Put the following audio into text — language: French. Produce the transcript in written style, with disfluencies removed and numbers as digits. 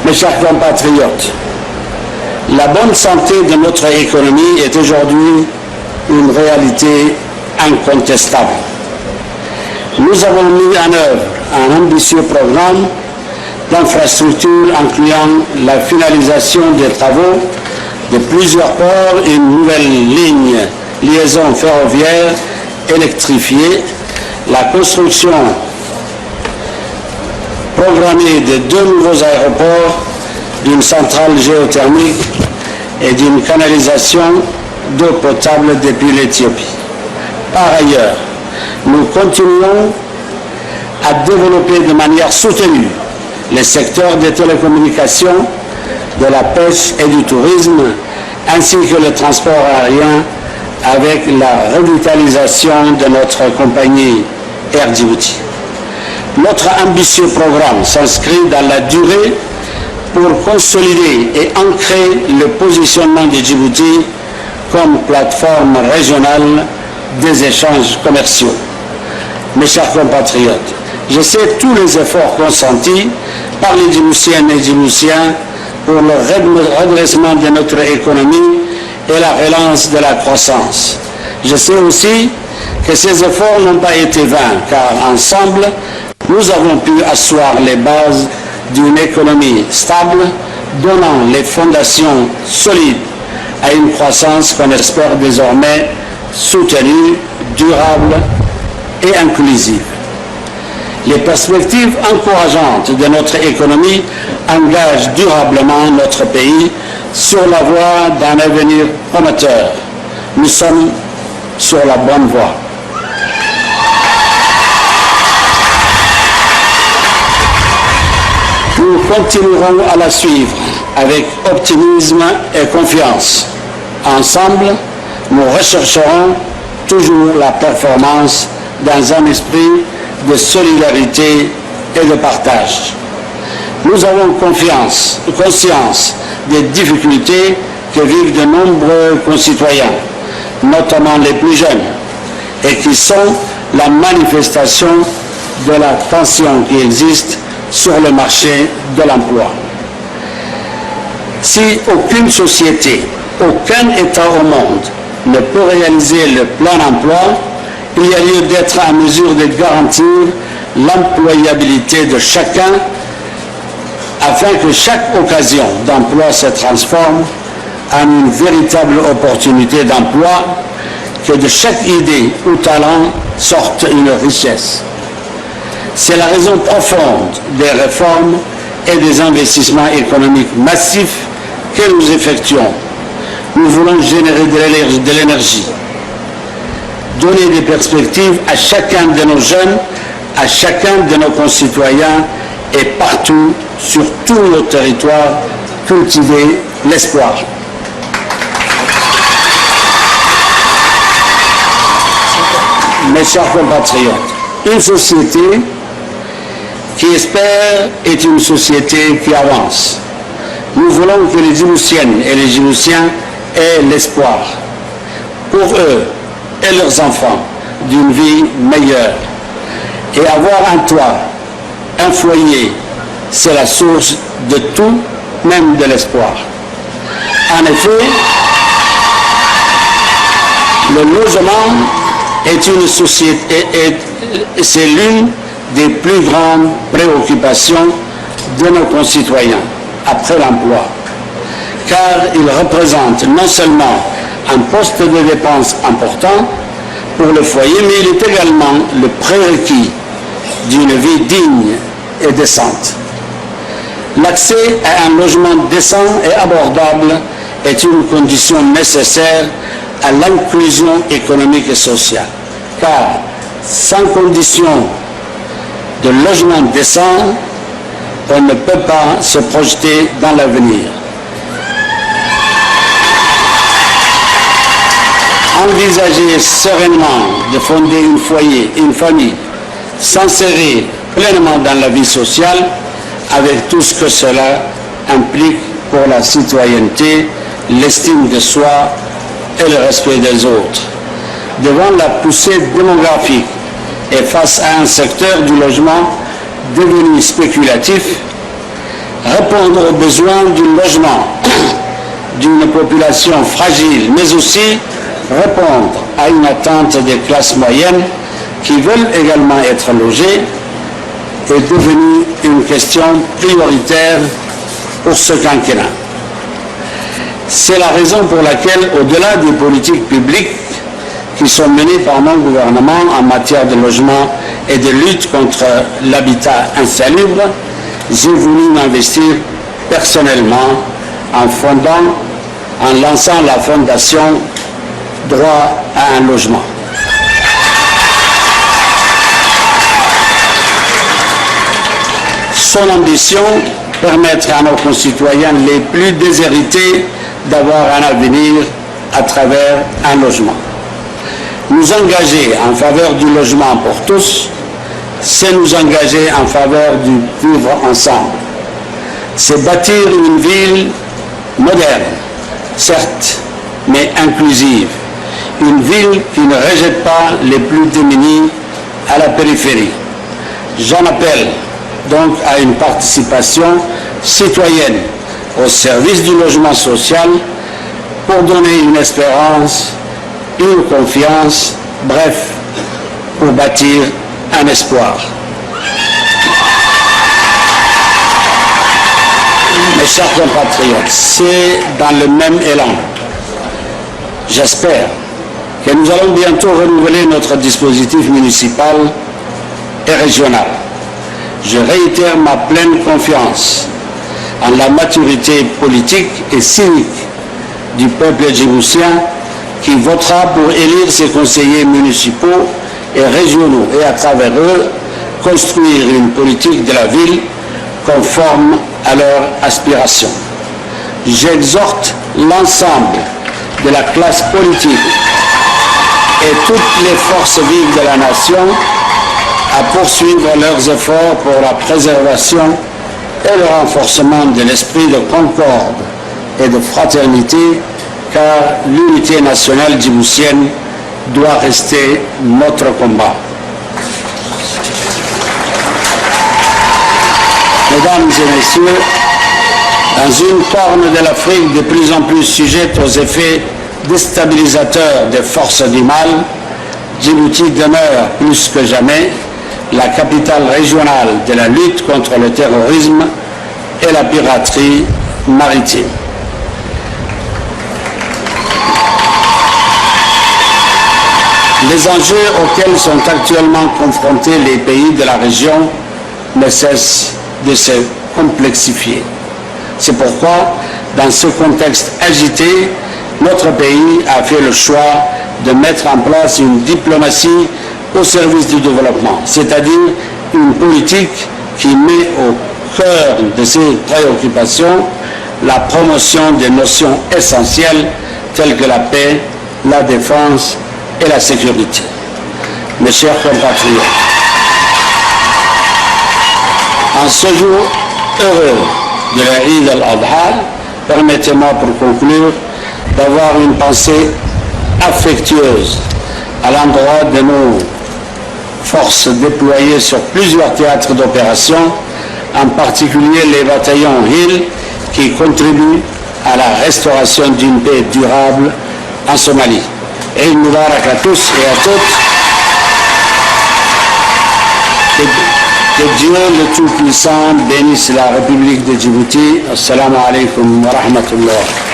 Mes chers compatriotes, la bonne santé de notre économie est aujourd'hui une réalité incontestable. Nous avons mis en œuvre un ambitieux programme d'infrastructures incluant la finalisation des travaux de plusieurs ports, une nouvelle liaison ferroviaire électrifiée, la construction programmée de 2 nouveaux aéroports, d'une centrale géothermique et d'une canalisation d'eau potable depuis l'Éthiopie. Par ailleurs, nous continuons à développer de manière soutenue les secteurs des télécommunications, de la pêche et du tourisme, ainsi que le transport aérien avec la revitalisation de notre compagnie Air Djibouti. Notre ambitieux programme s'inscrit dans la durée pour consolider et ancrer le positionnement de Djibouti comme plateforme régionale des échanges commerciaux. Mes chers compatriotes, je sais tous les efforts consentis par les Djiboutiennes et Djiboutiens pour le redressement de notre économie et la relance de la croissance. Je sais aussi que ces efforts n'ont pas été vains, car ensemble, nous avons pu asseoir les bases d'une économie stable, donnant les fondations solides à une croissance qu'on espère désormais soutenue, durable et inclusive. Les perspectives encourageantes de notre économie engagent durablement notre pays sur la voie d'un avenir prometteur. Nous sommes sur la bonne voie. Nous continuerons à la suivre avec optimisme et confiance. Ensemble, nous rechercherons toujours la performance dans un esprit de solidarité et de partage. Nous avons conscience des difficultés que vivent de nombreux concitoyens, notamment les plus jeunes, et qui sont la manifestation de la tension qui existe sur le marché de l'emploi. Si aucune société, aucun État au monde ne peut réaliser le plein emploi, il y a lieu d'être en mesure de garantir l'employabilité de chacun afin que chaque occasion d'emploi se transforme en une véritable opportunité d'emploi, que de chaque idée ou talent sorte une richesse. C'est la raison profonde des réformes et des investissements économiques massifs que nous effectuons. Nous voulons générer de l'énergie, donner des perspectives à chacun de nos jeunes, à chacun de nos concitoyens et partout, sur tout le territoire, cultiver l'espoir. Mes chers compatriotes, une société qui espère est une société qui avance. Nous voulons que les Djiboutiennes et les Djiboutiens aient l'espoir pour eux et leurs enfants d'une vie meilleure. Et avoir un toit, un foyer, c'est la source de tout, même de l'espoir. En effet, le logement est une société, c'est l'une des plus grandes préoccupations de nos concitoyens après l'emploi, car il représente non seulement un poste de dépense important pour le foyer, mais il est également le prérequis d'une vie digne et décente. L'accès à un logement décent et abordable est une condition nécessaire à l'inclusion économique et sociale, car sans condition de logement décent, on ne peut pas se projeter dans l'avenir. Envisager sereinement de fonder un foyer, une famille, s'insérer pleinement dans la vie sociale avec tout ce que cela implique pour la citoyenneté, l'estime de soi et le respect des autres. Devant la poussée démographique et face à un secteur du logement devenu spéculatif, répondre aux besoins du logement d'une population fragile, mais aussi répondre à une attente des classes moyennes qui veulent également être logées est devenue une question prioritaire pour ce quinquennat. C'est la raison pour laquelle, au-delà des politiques publiques qui sont menées par mon gouvernement en matière de logement et de lutte contre l'habitat insalubre, j'ai voulu m'investir personnellement en lançant la fondation Droit à un logement. Son ambition, permettre à nos concitoyens les plus déshérités d'avoir un avenir à travers un logement. Nous engager en faveur du logement pour tous, c'est nous engager en faveur du vivre ensemble. C'est bâtir une ville moderne, certes, mais inclusive. Une ville qui ne rejette pas les plus démunis à la périphérie. J'en appelle donc à une participation citoyenne au service du logement social pour donner une espérance, une confiance, bref, pour bâtir un espoir. Mes chers compatriotes, c'est dans le même élan, j'espère, que nous allons bientôt renouveler notre dispositif municipal et régional. Je réitère ma pleine confiance en la maturité politique et civique du peuple djiboutien qui votera pour élire ses conseillers municipaux et régionaux et à travers eux construire une politique de la ville conforme à leurs aspirations. J'exhorte l'ensemble de la classe politique et toutes les forces vives de la nation à poursuivre leurs efforts pour la préservation et le renforcement de l'esprit de concorde et de fraternité, car l'unité nationale djiboutienne doit rester notre combat. Mesdames et messieurs, dans une corne de l'Afrique de plus en plus sujette aux effets déstabilisateurs des forces du mal, Djibouti demeure plus que jamais la capitale régionale de la lutte contre le terrorisme et la piraterie maritime. Les enjeux auxquels sont actuellement confrontés les pays de la région ne cessent de se complexifier. C'est pourquoi, dans ce contexte agité, notre pays a fait le choix de mettre en place une diplomatie au service du développement, c'est-à-dire une politique qui met au cœur de ses préoccupations la promotion des notions essentielles telles que la paix, la défense et la sécurité. Mes chers compatriotes, en ce jour heureux de la Eid al-Adha, permettez-moi pour conclure d'avoir une pensée affectueuse à l'endroit de nos forces déployées sur plusieurs théâtres d'opération, en particulier les bataillons Hill qui contribuent à la restauration d'une paix durable en Somalie. Eid Mubarak à tous et à toutes. Que Dieu le Tout-Puissant bénisse la République de Djibouti. Assalamu alaikum wa rahmatullah.